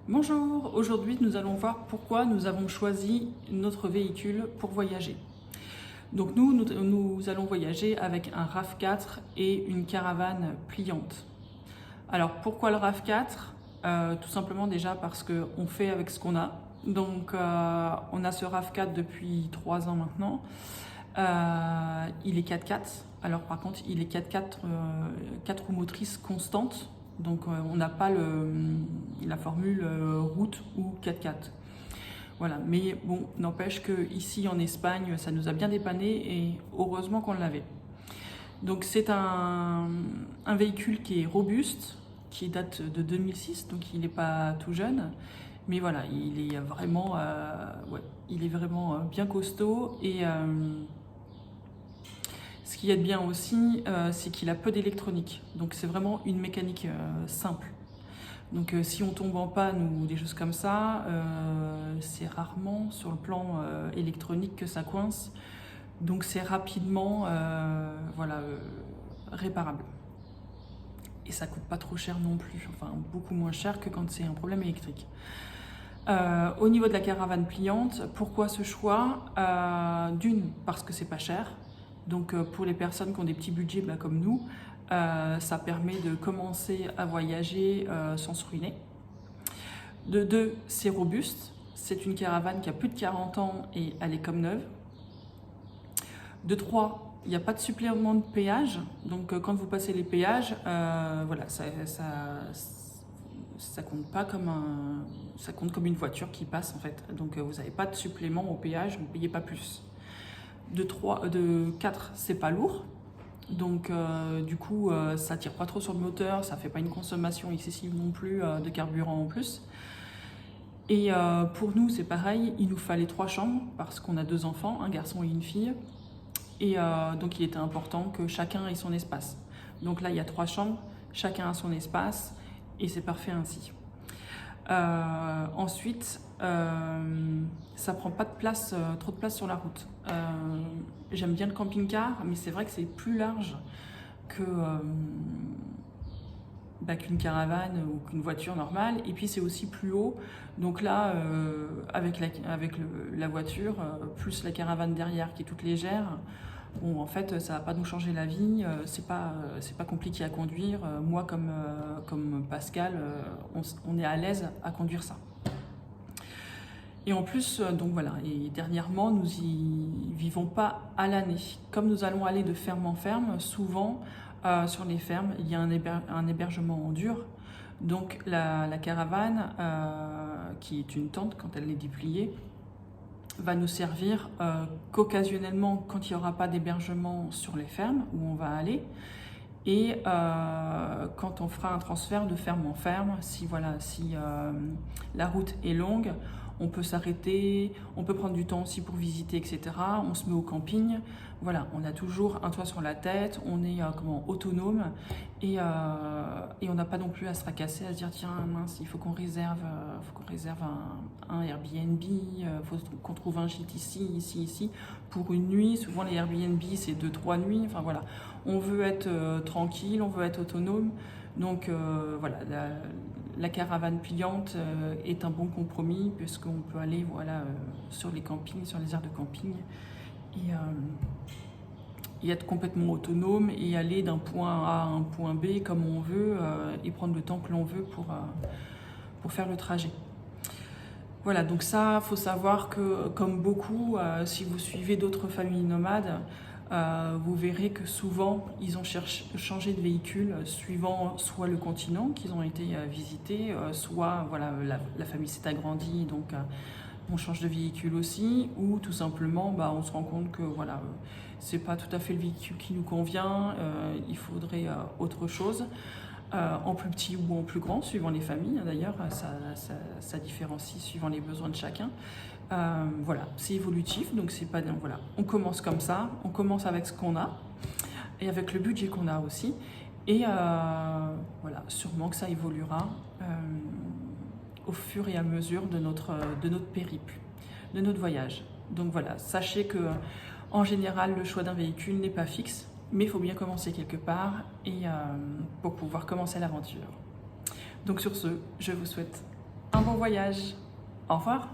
Bonjour, aujourd'hui nous allons voir pourquoi nous avons choisi notre véhicule pour voyager. Donc nous allons voyager avec un RAV4 et une caravane pliante. Alors pourquoi le RAV4 Tout simplement déjà parce qu'on fait avec ce qu'on a. Donc on a ce RAV4 depuis 3 ans maintenant. Il est 4x4. Alors par contre il est 4x4 4 roues motrices constantes. Donc on n'a pas la formule route ou 4x4. Voilà, mais bon, n'empêche qu'ici en Espagne, ça nous a bien dépanné et heureusement qu'on l'avait. Donc c'est un véhicule qui est robuste, qui date de 2006, donc il n'est pas tout jeune. Mais voilà, il est vraiment, bien costaud et ce qu'il y a de bien aussi, c'est qu'il a peu d'électronique. Donc c'est vraiment une mécanique simple. Donc si on tombe en panne ou des choses comme ça, c'est rarement sur le plan électronique que ça coince. Donc c'est rapidement réparable. Et ça coûte pas trop cher non plus, enfin beaucoup moins cher que quand c'est un problème électrique. Au niveau de la caravane pliante, pourquoi ce choix D'une, parce que c'est pas cher. Donc pour les personnes qui ont des petits budgets comme nous, ça permet de commencer à voyager sans se ruiner. De deux, c'est robuste. C'est une caravane qui a plus de 40 ans et elle est comme neuve. De trois, il n'y a pas de supplément de péage. Donc quand vous passez les péages, ça compte pas ça compte comme une voiture qui passe en fait. Donc vous n'avez pas de supplément au péage, vous ne payez pas plus. De 4, c'est pas lourd. Donc du coup, ça tire pas trop sur le moteur, ça fait pas une consommation excessive non plus de carburant en plus. Et pour nous, c'est pareil, il nous fallait 3 chambres parce qu'on a 2 enfants, un garçon et une fille. Et donc il était important que chacun ait son espace. Donc là, il y a 3 chambres, chacun a son espace et c'est parfait ainsi. Ensuite, ça prend pas de place, trop de place sur la route. J'aime bien le camping-car, mais c'est vrai que c'est plus large qu'une caravane ou qu'une voiture normale. Et puis c'est aussi plus haut. Donc là, avec la voiture, plus la caravane derrière qui est toute légère, bon, en fait, ça va pas nous changer la vie. C'est pas compliqué à conduire. Moi, comme Pascal, on est à l'aise à conduire ça. Et en plus, donc voilà, et dernièrement, nous y vivons pas à l'année. Comme nous allons aller de ferme en ferme, souvent sur les fermes, il y a un hébergement en dur. Donc la caravane, qui est une tente quand elle est dépliée, va nous servir qu'occasionnellement quand il n'y aura pas d'hébergement sur les fermes où on va aller. Et quand on fera un transfert de ferme en ferme, si la route est longue, on peut s'arrêter, on peut prendre du temps aussi pour visiter, etc. On se met au camping. Voilà, on a toujours un toit sur la tête, on est autonome et on n'a pas non plus à se tracasser, à se dire tiens mince, il faut qu'on réserve un Airbnb, faut qu'on trouve un gîte ici pour une nuit. Souvent les Airbnb c'est 2-3 nuits. Enfin voilà, on veut être tranquille, on veut être autonome. Donc la caravane pliante est un bon compromis puisqu'on peut aller sur les campings, sur les aires de camping et être complètement autonome et aller d'un point A à un point B comme on veut et prendre le temps que l'on veut pour faire le trajet. Voilà, donc ça, faut savoir que comme beaucoup, si vous suivez d'autres familles nomades, vous verrez que souvent ils ont changé de véhicule suivant soit le continent qu'ils ont été visités, soit la famille s'est agrandie, donc on change de véhicule aussi, ou tout simplement on se rend compte que c'est pas tout à fait le véhicule qui nous convient, il faudrait autre chose. En plus petit ou en plus grand, suivant les familles d'ailleurs, ça différencie suivant les besoins de chacun. C'est évolutif, donc c'est pas on commence comme ça, on commence avec ce qu'on a et avec le budget qu'on a aussi, et sûrement que ça évoluera au fur et à mesure de notre périple, de notre voyage. Donc voilà, sachez que en général le choix d'un véhicule n'est pas fixe, mais il faut bien commencer quelque part et pour pouvoir commencer l'aventure. Donc sur ce, je vous souhaite un bon voyage. Au revoir.